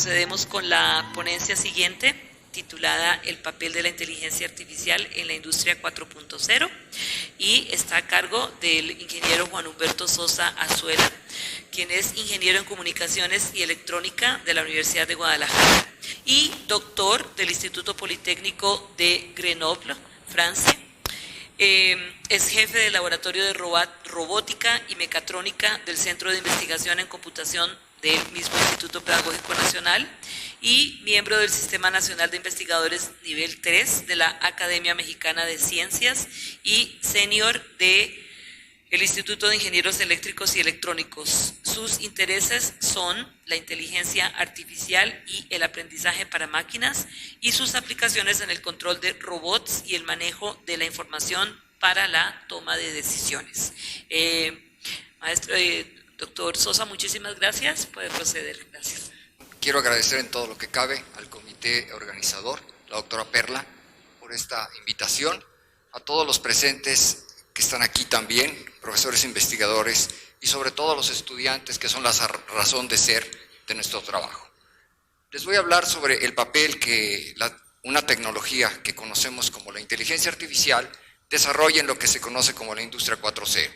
procedemos con la ponencia siguiente, titulada El papel de la inteligencia artificial en la industria 4.0, y está a cargo del ingeniero Juan Humberto Sosa Azuela, quien es ingeniero en comunicaciones y electrónica de la Universidad de Guadalajara y doctor del Instituto Politécnico de Grenoble, Francia. Es jefe del laboratorio de robótica y mecatrónica del Centro de Investigación en Computación del mismo Instituto Pedagógico Nacional y miembro del Sistema Nacional de Investigadores nivel 3 de la Academia Mexicana de Ciencias y senior de el Instituto de Ingenieros Eléctricos y Electrónicos. Sus intereses son la inteligencia artificial y el aprendizaje para máquinas y sus aplicaciones en el control de robots y el manejo de la información para la toma de decisiones. Maestro, doctor Sosa, muchísimas gracias. Puede proceder. Gracias. Quiero agradecer en todo lo que cabe al comité organizador, la doctora Perla, por esta invitación, a todos los presentes que están aquí también, profesores investigadores y sobre todo los estudiantes que son la razón de ser de nuestro trabajo. Les voy a hablar sobre el papel que una tecnología que conocemos como la inteligencia artificial desarrolla en lo que se conoce como la industria 4.0.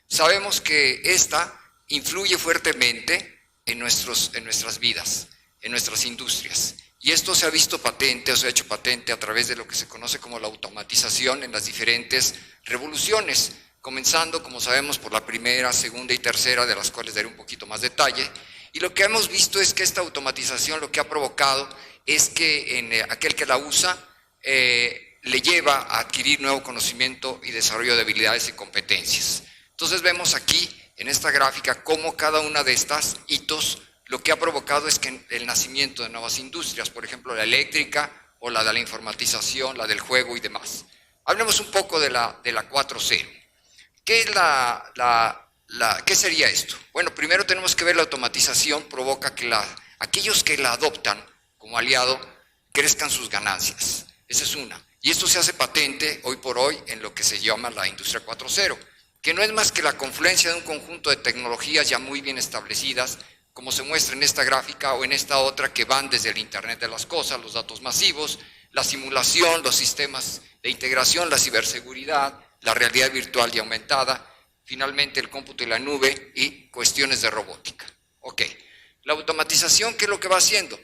Sabemos que esta influye fuertemente en nuestras vidas, en nuestras industrias. Y esto se ha visto patente o se ha hecho patente a través de lo que se conoce como la automatización en las diferentes revoluciones, comenzando, como sabemos, por la primera, segunda y tercera, de las cuales daré un poquito más detalle. Y lo que hemos visto es que esta automatización lo que ha provocado es que aquel que la usa le lleva a adquirir nuevo conocimiento y desarrollo de habilidades y competencias. Entonces vemos aquí en esta gráfica cómo cada una de estas hitos lo que ha provocado es que el nacimiento de nuevas industrias, por ejemplo la eléctrica o la de la informatización, la del juego y demás. Hablemos un poco de la 4.0. ¿Qué es ¿qué sería esto? Bueno, primero tenemos que ver la automatización provoca que aquellos que la adoptan como aliado crezcan sus ganancias. Esa es una. Y esto se hace patente hoy por hoy en lo que se llama la industria 4.0, que no es más que la confluencia de un conjunto de tecnologías ya muy bien establecidas, como se muestra en esta gráfica o en esta otra, que van desde el Internet de las cosas, los datos masivos, la simulación, los sistemas de integración, la ciberseguridad, la realidad virtual y aumentada, finalmente el cómputo y la nube y cuestiones de robótica. Ok, la automatización, ¿qué es lo que va haciendo?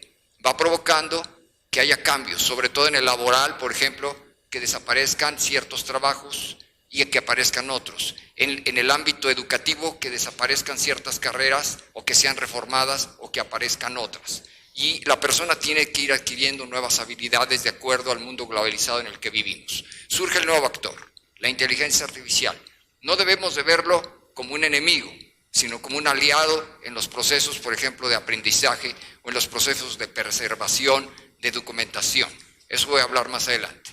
Va provocando que haya cambios, sobre todo en el laboral, por ejemplo, que desaparezcan ciertos trabajos y que aparezcan otros. En el ámbito educativo, que desaparezcan ciertas carreras o que sean reformadas o que aparezcan otras. Y la persona tiene que ir adquiriendo nuevas habilidades de acuerdo al mundo globalizado en el que vivimos. Surge el nuevo actor, la inteligencia artificial. No debemos de verlo como un enemigo, sino como un aliado en los procesos, por ejemplo, de aprendizaje o en los procesos de preservación, de documentación. Eso voy a hablar más adelante.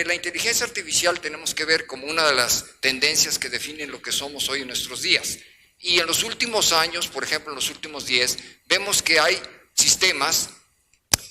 La inteligencia artificial tenemos que ver como una de las tendencias que definen lo que somos hoy en nuestros días. Y en los últimos años, por ejemplo, en los últimos 10, vemos que hay sistemas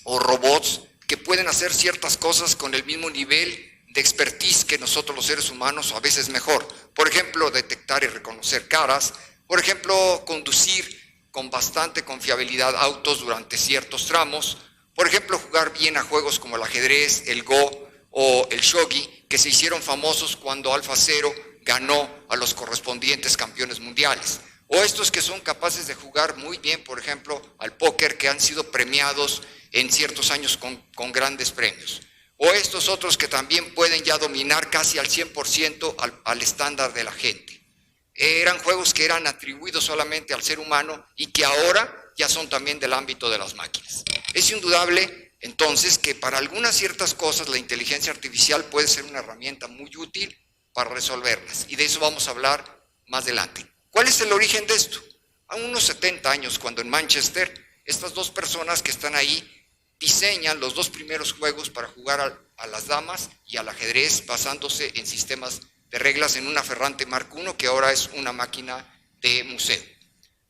o robots que pueden hacer ciertas cosas con el mismo nivel de expertise que nosotros los seres humanos, o a veces mejor. Por ejemplo, detectar y reconocer caras, por ejemplo, conducir con bastante confiabilidad autos durante ciertos tramos, por ejemplo, jugar bien a juegos como el ajedrez, el Go o el shogi, que se hicieron famosos cuando AlphaZero ganó a los correspondientes campeones mundiales. O estos que son capaces de jugar muy bien, por ejemplo, al póker, que han sido premiados en ciertos años con grandes premios. O estos otros que también pueden ya dominar casi al 100% al estándar de la gente. Eran juegos que eran atribuidos solamente al ser humano y que ahora ya son también del ámbito de las máquinas. Es indudable, entonces, que para algunas ciertas cosas la inteligencia artificial puede ser una herramienta muy útil para resolverlas, y de eso vamos a hablar más adelante. ¿Cuál es el origen de esto? A unos 70 años, cuando en Manchester, estas dos personas que están ahí diseñan los dos primeros juegos para jugar a las damas y al ajedrez, basándose en sistemas de reglas en una Ferrante Mark I, que ahora es una máquina de museo.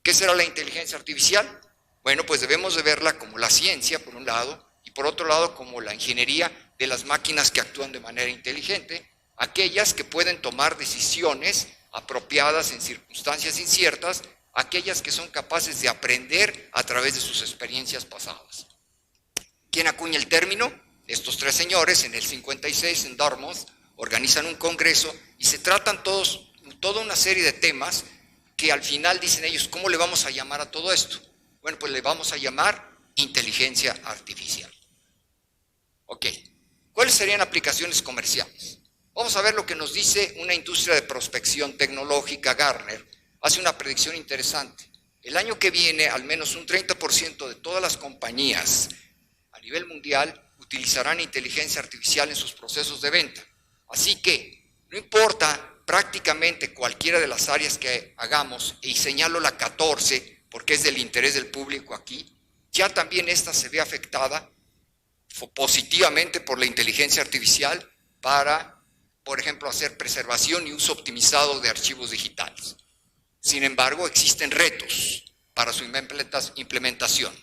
¿Qué será la inteligencia artificial? Bueno, pues debemos de verla como la ciencia, por un lado, y por otro lado como la ingeniería de las máquinas que actúan de manera inteligente, aquellas que pueden tomar decisiones apropiadas en circunstancias inciertas aquellas que son capaces de aprender a través de sus experiencias pasadas. ¿Quién acuña el término? Estos tres señores en el 56 en Dartmouth organizan un congreso y se tratan toda una serie de temas que al final dicen ellos, ¿cómo le vamos a llamar a todo esto? Bueno, pues le vamos a llamar inteligencia artificial. Ok, ¿cuáles serían aplicaciones comerciales? Vamos a ver lo que nos dice una industria de prospección tecnológica, Gartner, hace una predicción interesante. El año que viene, al menos un 30% de todas las compañías a nivel mundial utilizarán inteligencia artificial en sus procesos de venta. Así que, no importa prácticamente cualquiera de las áreas que hagamos, y señalo la 14 porque es del interés del público aquí, ya también esta se ve afectada positivamente por la inteligencia artificial para, por ejemplo, hacer preservación y uso optimizado de archivos digitales. Sin embargo, existen retos para su implementación.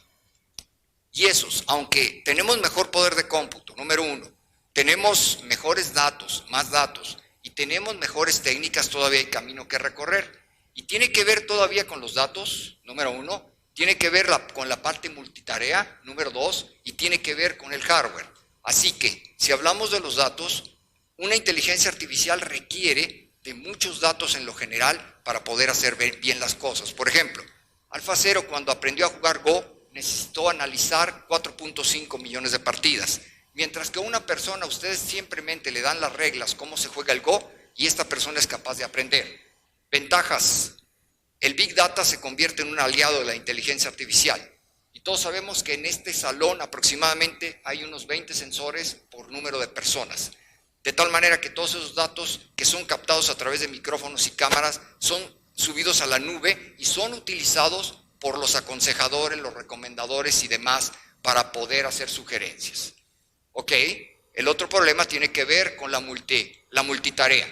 Y esos, aunque tenemos mejor poder de cómputo, número uno, tenemos mejores datos, más datos, y tenemos mejores técnicas, todavía hay camino que recorrer. Y tiene que ver todavía con los datos, número uno, tiene que ver con la parte multitarea, número dos, y tiene que ver con el hardware. Así que, si hablamos de los datos, una inteligencia artificial requiere de muchos datos en lo general para poder hacer bien las cosas. Por ejemplo, AlphaZero, cuando aprendió a jugar Go, necesitó analizar 4.5 millones de partidas. Mientras que a una persona, ustedes simplemente le dan las reglas, cómo se juega el Go, y esta persona es capaz de aprender. Ventajas. El Big Data se convierte en un aliado de la inteligencia artificial. Y todos sabemos que en este salón aproximadamente hay unos 20 sensores por número de personas. De tal manera que todos esos datos que son captados a través de micrófonos y cámaras son subidos a la nube y son utilizados por los aconsejadores, los recomendadores y demás para poder hacer sugerencias. Ok, el otro problema tiene que ver con la multitarea.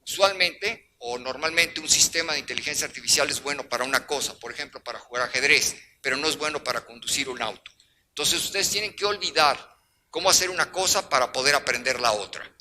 Usualmente o normalmente un sistema de inteligencia artificial es bueno para una cosa, por ejemplo para jugar ajedrez, pero no es bueno para conducir un auto. Entonces ustedes tienen que olvidar cómo hacer una cosa para poder aprender la otra.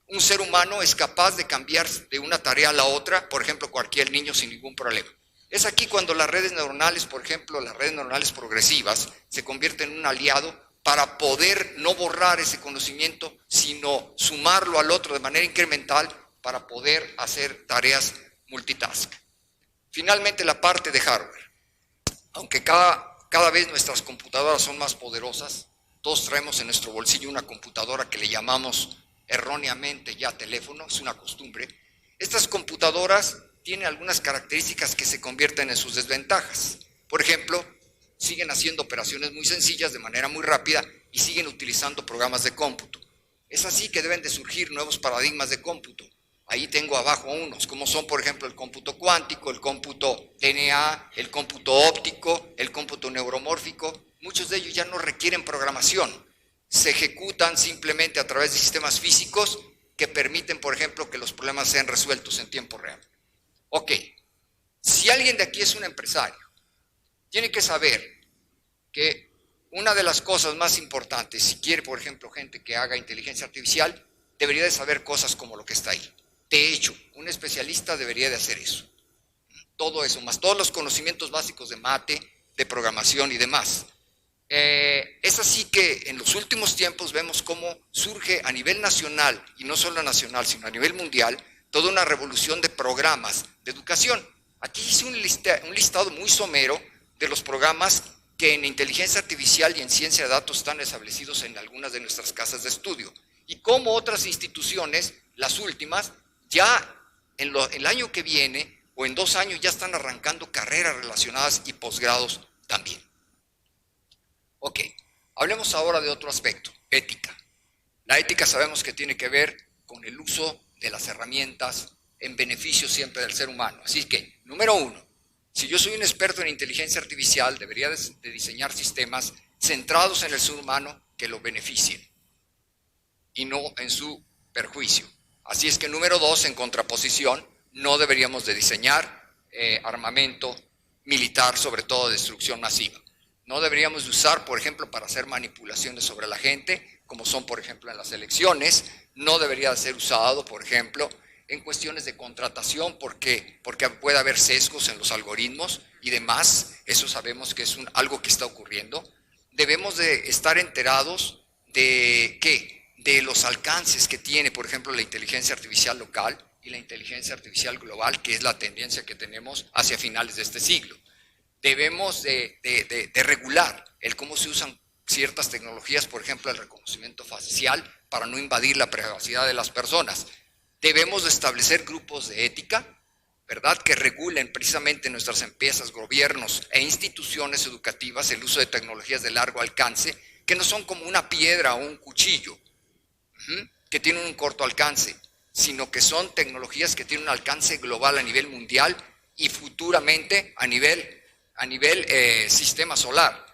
Un ser humano es capaz de cambiar de una tarea a la otra, por ejemplo cualquier niño sin ningún problema. Es aquí cuando las redes neuronales, por ejemplo las redes neuronales progresivas, se convierten en un aliado para poder no borrar ese conocimiento, sino sumarlo al otro de manera incremental para poder hacer tareas multitask. Finalmente, la parte de hardware. Aunque cada vez nuestras computadoras son más poderosas, todos traemos en nuestro bolsillo una computadora que le llamamos erróneamente ya teléfono, es una costumbre. Estas computadoras tienen algunas características que se convierten en sus desventajas. Por ejemplo, siguen haciendo operaciones muy sencillas de manera muy rápida y siguen utilizando programas de cómputo. Es así que deben de surgir nuevos paradigmas de cómputo. Ahí tengo abajo unos, como son por ejemplo el cómputo cuántico, el cómputo DNA, el cómputo óptico, el cómputo neuromórfico. Muchos de ellos ya no requieren programación. Se ejecutan simplemente a través de sistemas físicos que permiten, por ejemplo, que los problemas sean resueltos en tiempo real. Ok, si alguien de aquí es un empresario, tiene que saber que una de las cosas más importantes, si quiere, por ejemplo, gente que haga inteligencia artificial, debería de saber cosas como lo que está ahí. De hecho, un especialista debería de hacer eso. Todo eso, más todos los conocimientos básicos de mate, de programación y demás. Es así que en los últimos tiempos vemos cómo surge a nivel nacional, y no solo nacional, sino a nivel mundial, toda una revolución de programas de educación. Aquí hice un listado muy somero de los programas que en inteligencia artificial y en ciencia de datos están establecidos en algunas de nuestras casas de estudio. Y cómo otras instituciones, las últimas, ya en el año que viene o en 2 años ya están arrancando carreras relacionadas y posgrados también. Ok, hablemos ahora de otro aspecto, ética. La ética sabemos que tiene que ver con el uso de las herramientas en beneficio siempre del ser humano. Así que, número 1, si yo soy un experto en inteligencia artificial, debería de diseñar sistemas centrados en el ser humano que lo beneficien y no en su perjuicio. Así es que, número 2, en contraposición, no deberíamos de diseñar armamento militar, sobre todo de destrucción masiva. No deberíamos de usar, por ejemplo, para hacer manipulaciones sobre la gente, como son, por ejemplo, en las elecciones. No debería de ser usado, por ejemplo, en cuestiones de contratación, porque puede haber sesgos en los algoritmos y demás. Eso sabemos que es algo que está ocurriendo. Debemos de estar enterados de de los alcances que tiene, por ejemplo, la inteligencia artificial local y la inteligencia artificial global, que es la tendencia que tenemos hacia finales de este siglo. Debemos de regular el cómo se usan ciertas tecnologías, por ejemplo, el reconocimiento facial, para no invadir la privacidad de las personas. Debemos de establecer grupos de ética, ¿verdad?, que regulen precisamente nuestras empresas, gobiernos e instituciones educativas el uso de tecnologías de largo alcance, que no son como una piedra o un cuchillo, que tienen un corto alcance, sino que son tecnologías que tienen un alcance global a nivel mundial y futuramente a nivel sistema solar.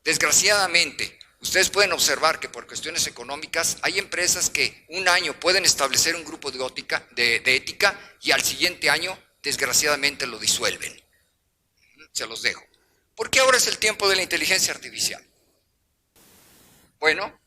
Desgraciadamente, ustedes pueden observar que por cuestiones económicas hay empresas que un año pueden establecer un grupo de ética y al siguiente año, desgraciadamente, lo disuelven. Se los dejo. ¿Por qué ahora es el tiempo de la inteligencia artificial? Bueno,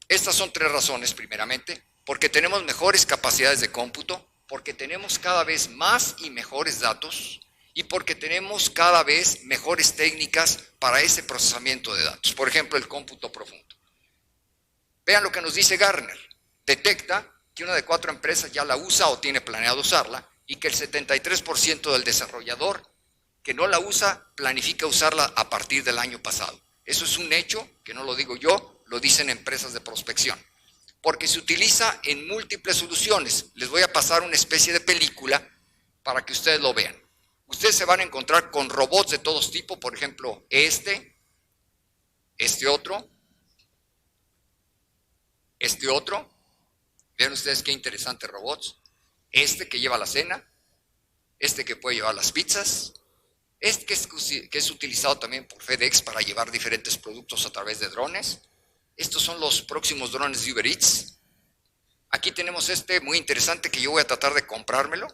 estas son tres razones, primeramente, porque tenemos mejores capacidades de cómputo, porque tenemos cada vez más y mejores datos, y porque tenemos cada vez mejores técnicas para ese procesamiento de datos. Por ejemplo, el cómputo profundo. Vean lo que nos dice Gartner. Detecta que una de 4 empresas ya la usa o tiene planeado usarla, y que el 73% del desarrollador que no la usa planifica usarla a partir del año pasado. Eso es un hecho, que no lo digo yo, lo dicen empresas de prospección. Porque se utiliza en múltiples soluciones. Les voy a pasar una especie de película para que ustedes lo vean. Ustedes se van a encontrar con robots de todos tipos, por ejemplo, este otro. Vean ustedes qué interesantes robots. Este que lleva la cena, este que puede llevar las pizzas, este que es utilizado también por FedEx para llevar diferentes productos a través de drones. Estos son los próximos drones de Uber Eats. Aquí tenemos este muy interesante que yo voy a tratar de comprármelo,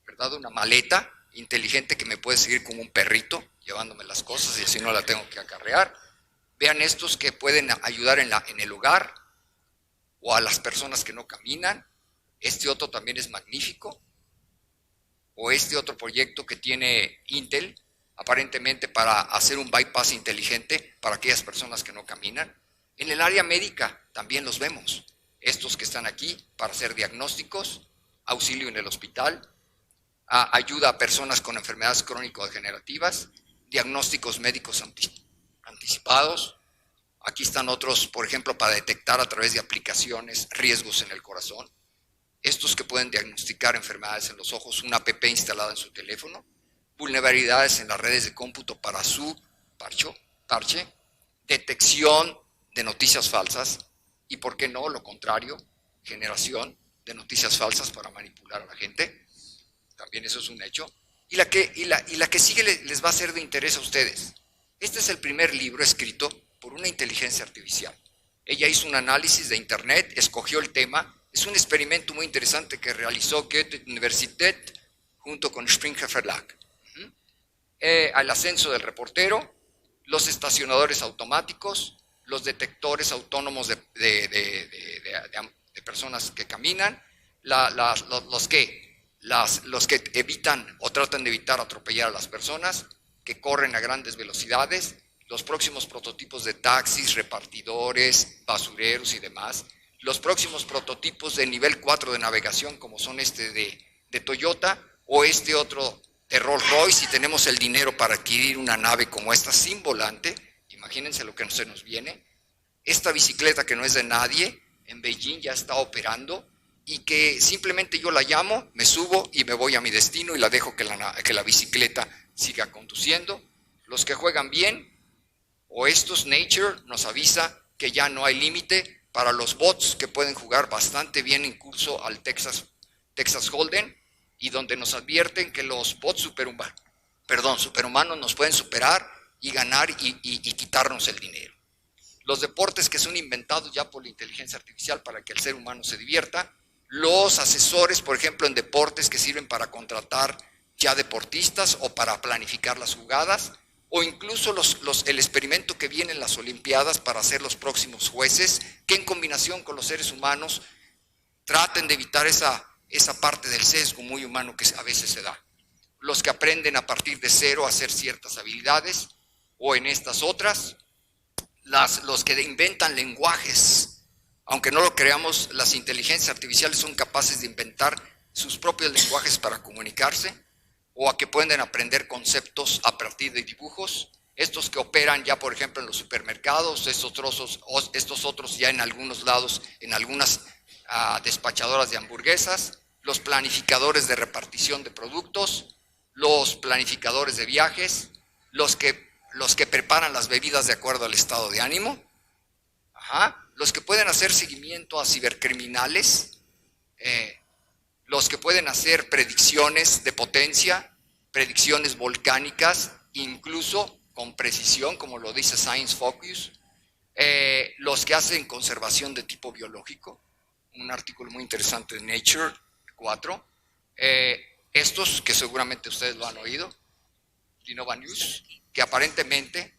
¿verdad? Una maleta inteligente que me puede seguir como un perrito, llevándome las cosas y así no la tengo que acarrear. Vean estos que pueden ayudar en el hogar o a las personas que no caminan. Este otro también es magnífico. O este otro proyecto que tiene Intel, aparentemente para hacer un bypass inteligente para aquellas personas que no caminan. En el área médica también los vemos. Estos que están aquí para hacer diagnósticos, auxilio en el hospital, ayuda a personas con enfermedades crónico-degenerativas, diagnósticos médicos anticipados. Aquí están otros, por ejemplo, para detectar a través de aplicaciones riesgos en el corazón. Estos que pueden diagnosticar enfermedades en los ojos, una app instalada en su teléfono, vulnerabilidades en las redes de cómputo para su parche, detección de noticias falsas y, ¿por qué no?, lo contrario, generación de noticias falsas para manipular a la gente. También eso es un hecho. Y la que sigue les va a ser de interés a ustedes. Este es el primer libro escrito por una inteligencia artificial. Ella hizo un análisis de internet, escogió el tema. Es un experimento muy interesante que realizó Goethe Universität junto con Springer Verlag. Al ascenso del reportero, los estacionadores automáticos, los detectores autónomos de personas que caminan, los que evitan o tratan de evitar atropellar a las personas, que corren a grandes velocidades, los próximos prototipos de taxis, repartidores, basureros y demás, los próximos prototipos de nivel 4 de navegación, como son este de Toyota o este otro de Rolls Royce, si tenemos el dinero para adquirir una nave como esta sin volante. Imagínense lo que se nos viene. Esta bicicleta que no es de nadie, en Beijing ya está operando y que simplemente yo la llamo, me subo y me voy a mi destino y la dejo que la bicicleta siga conduciendo. Los que juegan bien, o estos Nature nos avisa que ya no hay límite para los bots que pueden jugar bastante bien en curso al Texas Hold'em, y donde nos advierten que los bots superhumanos nos pueden superar y ganar y quitarnos el dinero. Los deportes que son inventados ya por la inteligencia artificial para que el ser humano se divierta, los asesores, por ejemplo, en deportes que sirven para contratar ya deportistas o para planificar las jugadas, o incluso el experimento que viene en las Olimpiadas para ser los próximos jueces, que en combinación con los seres humanos traten de evitar esa parte del sesgo muy humano que a veces se da. Los que aprenden a partir de cero a hacer ciertas habilidades, o en estas otras, los que inventan lenguajes. Aunque no lo creamos, las inteligencias artificiales son capaces de inventar sus propios lenguajes para comunicarse, o a que pueden aprender conceptos a partir de dibujos. Estos que operan ya, por ejemplo, en los supermercados, estos otros ya en algunos lados, en algunas despachadoras de hamburguesas, los planificadores de repartición de productos, los planificadores de viajes, los que preparan las bebidas de acuerdo al estado de ánimo, los que pueden hacer seguimiento a cibercriminales, los que pueden hacer predicciones de potencia, predicciones volcánicas, incluso con precisión, como lo dice Science Focus, los que hacen conservación de tipo biológico, un artículo muy interesante de Nature 4, estos que seguramente ustedes lo han oído, Innova News, que aparentemente,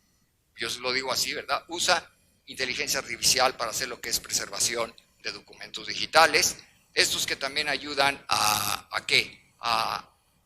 yo se lo digo así, ¿verdad?, usa inteligencia artificial para hacer lo que es preservación de documentos digitales. Estos que también ayudan a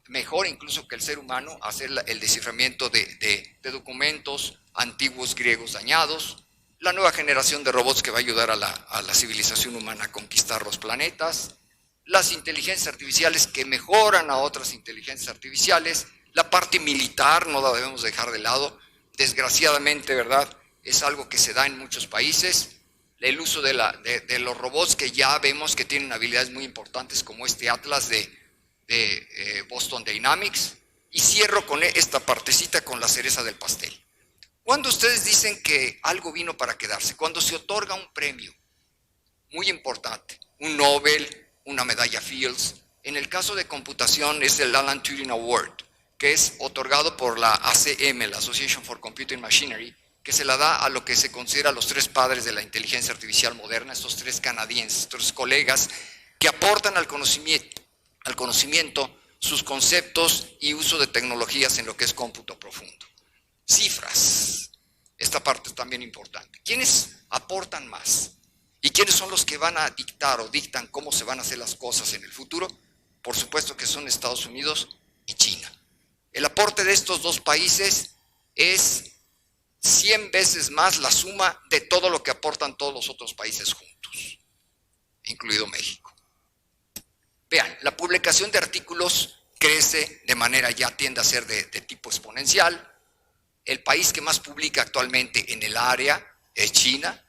mejor incluso que el ser humano a hacer el desciframiento de documentos antiguos griegos dañados. La nueva generación de robots que va a ayudar a la civilización humana a conquistar los planetas. Las inteligencias artificiales que mejoran a otras inteligencias artificiales. La parte militar no la debemos dejar de lado. Desgraciadamente, ¿verdad?, es algo que se da en muchos países. El uso de los robots que ya vemos que tienen habilidades muy importantes, como este Atlas de Boston Dynamics. Y cierro con esta partecita, con la cereza del pastel. Cuando ustedes dicen que algo vino para quedarse, cuando se otorga un premio muy importante, un Nobel, una medalla Fields, en el caso de computación es el Alan Turing Award, que es otorgado por la ACM, la Association for Computing Machinery, que se la da a lo que se considera los tres padres de la inteligencia artificial moderna, estos tres canadienses, estos colegas que aportan al conocimiento sus conceptos y uso de tecnologías en lo que es cómputo profundo. Cifras, esta parte es también importante. ¿Quiénes aportan más? ¿Y quiénes son los que van a dictar o dictan cómo se van a hacer las cosas en el futuro? Por supuesto que son Estados Unidos y China. El aporte de estos dos países es 100 veces más la suma de todo lo que aportan todos los otros países juntos, incluido México. Vean, la publicación de artículos crece de manera, ya tiende a ser de tipo exponencial. El país que más publica actualmente en el área es China.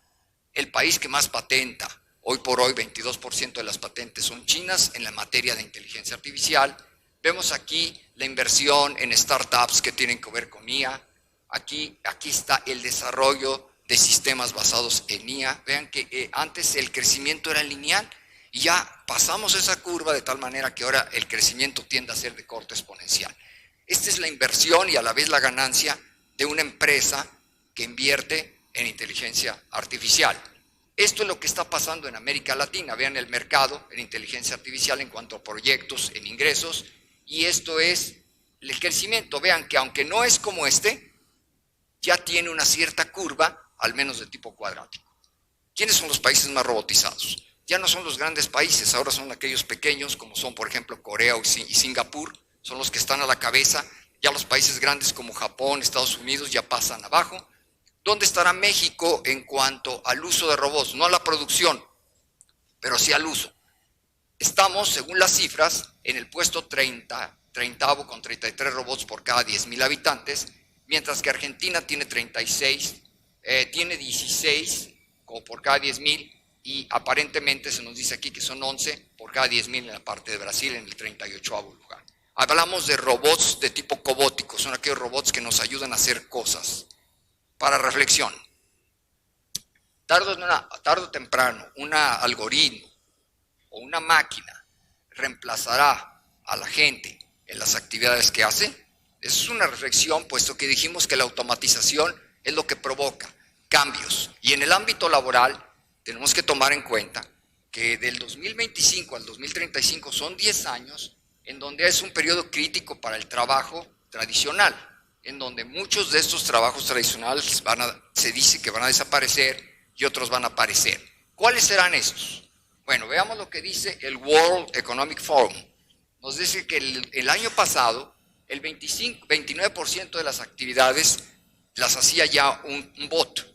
El país que más patenta, hoy por hoy 22% de las patentes son chinas en la materia de inteligencia artificial. Vemos aquí la inversión en startups que tienen que ver con IA. Aquí está el desarrollo de sistemas basados en IA. Vean que antes el crecimiento era lineal y ya pasamos esa curva de tal manera que ahora el crecimiento tiende a ser de corte exponencial. Esta es la inversión y a la vez la ganancia de una empresa que invierte en inteligencia artificial. Esto es lo que está pasando en América Latina. Vean el mercado en inteligencia artificial en cuanto a proyectos, en ingresos, y esto es el crecimiento. Vean que aunque no es como este, ya tiene una cierta curva, al menos de tipo cuadrático. ¿Quiénes son los países más robotizados? Ya no son los grandes países, ahora son aquellos pequeños, como son por ejemplo Corea y Singapur, son los que están a la cabeza. Ya los países grandes como Japón, Estados Unidos ya pasan abajo. ¿Dónde estará México en cuanto al uso de robots? No a la producción, pero sí al uso. Estamos, según las cifras, en el puesto 30º con 33 robots por cada 10,000 habitantes, mientras que Argentina tiene 36, tiene 16 como por cada 10,000 y aparentemente se nos dice aquí que son 11 por cada 10,000 en la parte de Brasil, en el 38º lugar. Hablamos de robots de tipo cobótico, son aquellos robots que nos ayudan a hacer cosas. Para reflexión, tarde o temprano, un algoritmo o una máquina reemplazará a la gente en las actividades que hace. Esa es una reflexión, puesto que dijimos que la automatización es lo que provoca cambios. Y en el ámbito laboral tenemos que tomar en cuenta que del 2025 al 2035 son 10 años en donde es un periodo crítico para el trabajo tradicional, en donde muchos de estos trabajos tradicionales se dice que van a desaparecer y otros van a aparecer. ¿Cuáles serán estos? Bueno, veamos lo que dice el World Economic Forum. Nos dice que el año pasado el 29% de las actividades las hacía ya un bot,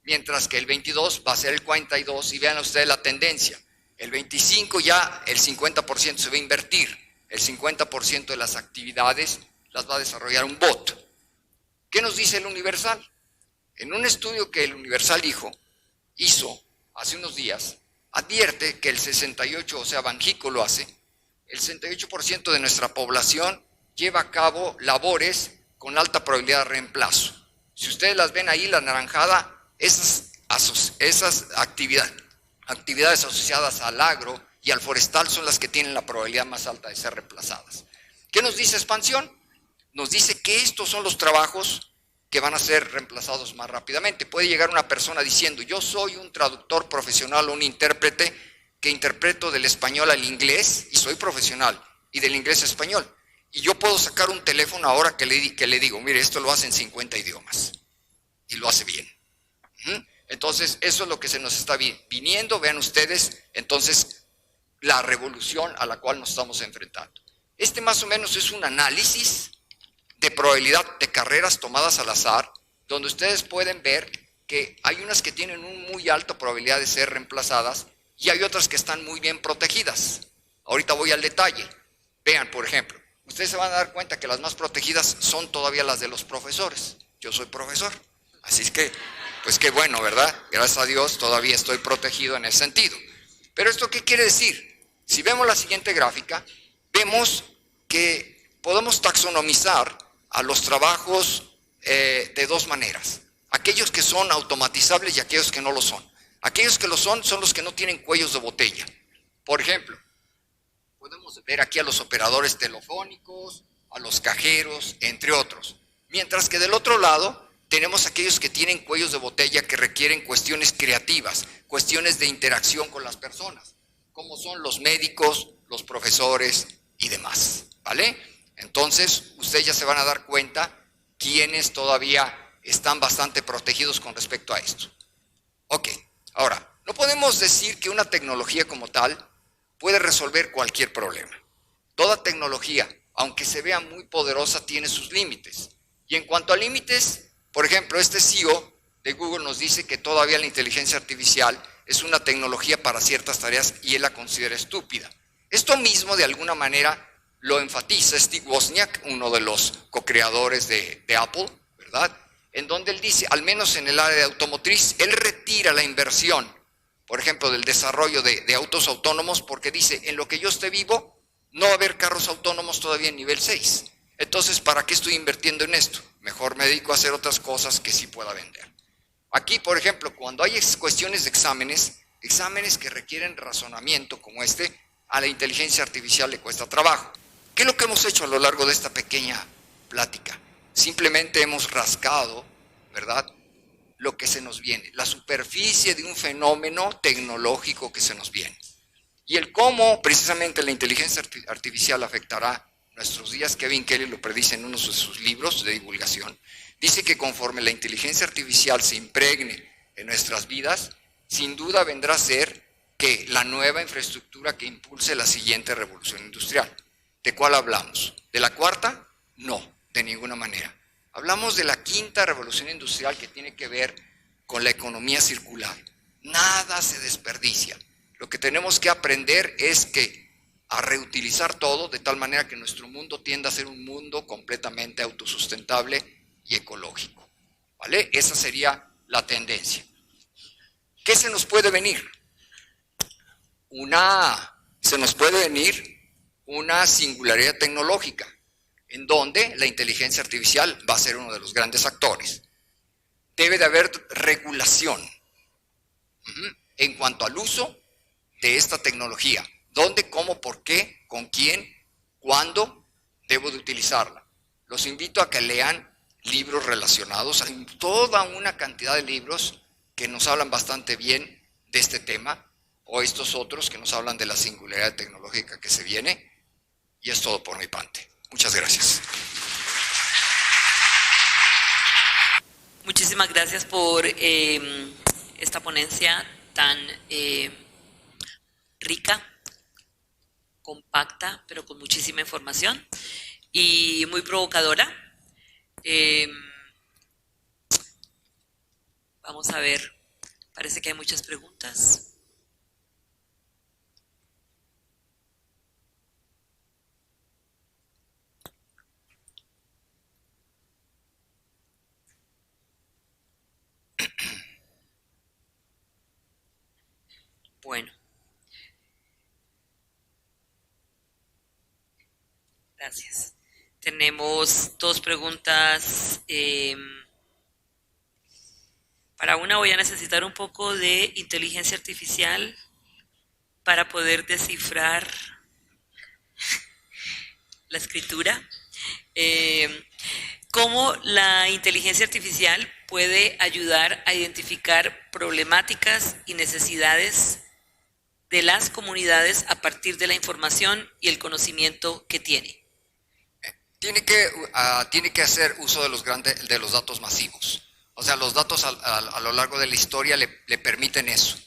mientras que el 22 va a ser el 42%, y vean ustedes la tendencia. El 25 ya el 50% se va a invertir, el 50% de las actividades las va a desarrollar un bot. ¿Qué nos dice el Universal? En un estudio que el Universal hizo hace unos días, advierte que el 68%, o sea, Banxico lo hace, el 68% de nuestra población lleva a cabo labores con alta probabilidad de reemplazo. Si ustedes las ven ahí, la naranjada, esas actividades asociadas al agro y al forestal son las que tienen la probabilidad más alta de ser reemplazadas. ¿Qué nos dice Expansión? Nos dice que estos son los trabajos que van a ser reemplazados más rápidamente. Puede llegar una persona diciendo, yo soy un traductor profesional o un intérprete que interpreto del español al inglés y soy profesional, y del inglés a español. Y yo puedo sacar un teléfono ahora que le digo, mire, esto lo hace en 50 idiomas y lo hace bien. Entonces, eso es lo que se nos está viniendo. Vean ustedes, entonces, la revolución a la cual nos estamos enfrentando. Este más o menos es un análisis de probabilidad de carreras tomadas al azar, donde ustedes pueden ver que hay unas que tienen una muy alta probabilidad de ser reemplazadas y hay otras que están muy bien protegidas. Ahorita voy al detalle. Vean, por ejemplo, ustedes se van a dar cuenta que las más protegidas son todavía las de los profesores. Yo soy profesor, así es que, pues qué bueno, ¿verdad? Gracias a Dios todavía estoy protegido en ese sentido. Pero ¿esto qué quiere decir? Si vemos la siguiente gráfica, vemos que podemos taxonomizar a los trabajos de dos maneras. Aquellos que son automatizables y aquellos que no lo son. Aquellos que lo son los que no tienen cuellos de botella. Por ejemplo, podemos ver aquí a los operadores telefónicos, a los cajeros, entre otros. Mientras que del otro lado tenemos aquellos que tienen cuellos de botella que requieren cuestiones creativas, cuestiones de interacción con las personas, como son los médicos, los profesores y demás, ¿vale? Entonces, ustedes ya se van a dar cuenta quiénes todavía están bastante protegidos con respecto a esto. Ok, ahora, no podemos decir que una tecnología como tal puede resolver cualquier problema. Toda tecnología, aunque se vea muy poderosa, tiene sus límites. Y en cuanto a límites, por ejemplo, este CEO de Google nos dice que todavía la inteligencia artificial es una tecnología para ciertas tareas y él la considera estúpida. Esto mismo, de alguna manera, lo enfatiza Steve Wozniak, uno de los co-creadores de Apple, ¿verdad? En donde él dice, al menos en el área de automotriz, él retira la inversión, por ejemplo, del desarrollo de autos autónomos, porque dice, en lo que yo esté vivo, no va a haber carros autónomos todavía en nivel 6. Entonces, ¿para qué estoy invirtiendo en esto? Mejor me dedico a hacer otras cosas que sí pueda vender. Aquí, por ejemplo, cuando hay cuestiones de exámenes que requieren razonamiento como este, a la inteligencia artificial le cuesta trabajo. ¿Qué es lo que hemos hecho a lo largo de esta pequeña plática? Simplemente hemos rascado, ¿verdad?, lo que se nos viene, la superficie de un fenómeno tecnológico que se nos viene. Y el cómo precisamente la inteligencia artificial afectará nuestros días, Kevin Kelly lo predice en uno de sus libros de divulgación. Dice que conforme la inteligencia artificial se impregne en nuestras vidas, sin duda vendrá a ser que la nueva infraestructura que impulse la siguiente revolución industrial. ¿De cuál hablamos? ¿De la cuarta? No, de ninguna manera. Hablamos de la quinta revolución industrial, que tiene que ver con la economía circular. Nada se desperdicia. Lo que tenemos que aprender es a reutilizar todo de tal manera que nuestro mundo tienda a ser un mundo completamente autosustentable y ecológico, ¿vale? Esa sería la tendencia. ¿Qué se nos puede venir? Se nos puede venir una singularidad tecnológica, en donde la inteligencia artificial va a ser uno de los grandes actores. Debe de haber regulación en cuanto al uso de esta tecnología. ¿Dónde, cómo, por qué, con quién, cuándo debo de utilizarla? Los invito a que lean libros relacionados. Hay toda una cantidad de libros que nos hablan bastante bien de este tema, o estos otros que nos hablan de la singularidad tecnológica que se viene. Y es todo por mi parte. Muchas gracias. Muchísimas gracias por esta ponencia tan rica, compacta, pero con muchísima información y muy provocadora. Vamos a ver, parece que hay muchas preguntas. Bueno, gracias. Tenemos dos preguntas. Para una voy a necesitar un poco de inteligencia artificial para poder descifrar la escritura. ¿Cómo la inteligencia artificial puede ayudar a identificar problemáticas y necesidades de las comunidades a partir de la información y el conocimiento que tiene? Tiene que hacer uso de los datos masivos. O sea, los datos a lo largo de la historia le permiten eso.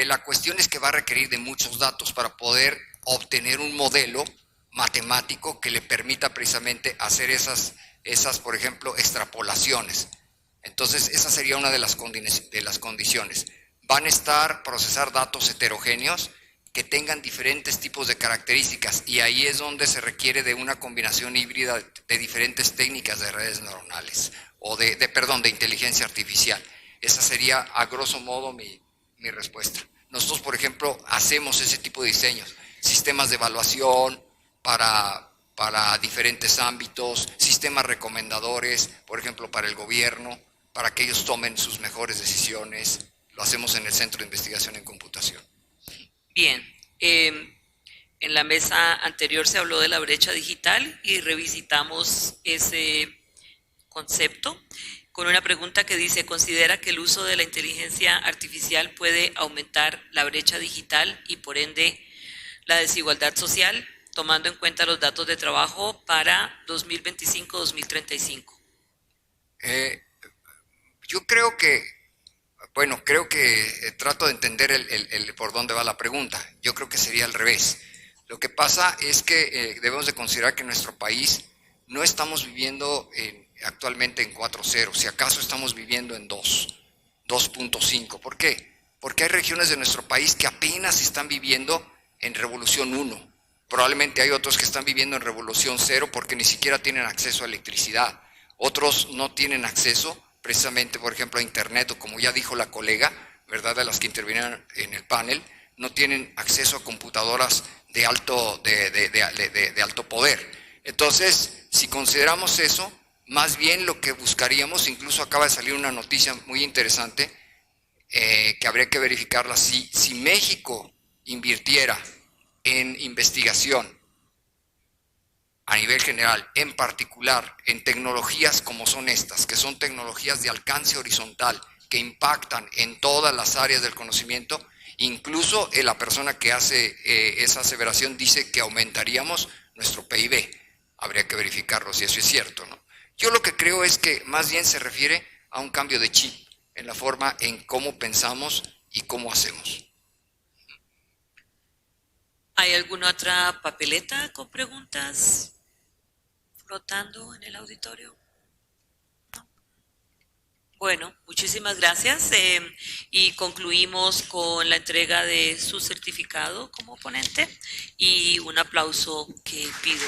La cuestión es que va a requerir de muchos datos para poder obtener un modelo matemático que le permita precisamente hacer esas, por ejemplo, extrapolaciones. Entonces, esa sería una de las condiciones. Van a procesar datos heterogéneos que tengan diferentes tipos de características, y ahí es donde se requiere de una combinación híbrida de diferentes técnicas de redes neuronales, o de inteligencia artificial. Esa sería, a grosso modo, mi respuesta. Nosotros, por ejemplo, hacemos ese tipo de diseños, sistemas de evaluación para diferentes ámbitos, sistemas recomendadores, por ejemplo, para el gobierno, para que ellos tomen sus mejores decisiones. Lo hacemos en el Centro de Investigación en Computación. Bien, en la mesa anterior se habló de la brecha digital y revisitamos ese concepto con una pregunta que dice: ¿considera que el uso de la inteligencia artificial puede aumentar la brecha digital y por ende la desigualdad social, tomando en cuenta los datos de trabajo para 2025-2035? Yo creo que trato de entender por dónde va la pregunta. Yo creo que sería al revés. Lo que pasa es que debemos de considerar que en nuestro país no estamos viviendo actualmente en 4.0, si acaso estamos viviendo en 2.5. ¿Por qué? Porque hay regiones de nuestro país que apenas están viviendo en Revolución 1. Probablemente hay otros que están viviendo en Revolución 0 porque ni siquiera tienen acceso a electricidad. Otros no tienen acceso precisamente, por ejemplo, a Internet, o como ya dijo la colega, ¿verdad?, de las que intervinieron en el panel, no tienen acceso a computadoras de alto poder. Entonces, si consideramos eso, más bien lo que buscaríamos, incluso acaba de salir una noticia muy interesante, que habría que verificarla, si México invirtiera en investigación a nivel general, en particular en tecnologías como son estas, que son tecnologías de alcance horizontal, que impactan en todas las áreas del conocimiento, incluso la persona que hace esa aseveración dice que aumentaríamos nuestro PIB. Habría que verificarlo si eso es cierto, ¿no? Yo lo que creo es que más bien se refiere a un cambio de chip en la forma en cómo pensamos y cómo hacemos. ¿Hay alguna otra papeleta con preguntas flotando en el auditorio? ¿No? Bueno, muchísimas gracias y concluimos con la entrega de su certificado como ponente y un aplauso que pido.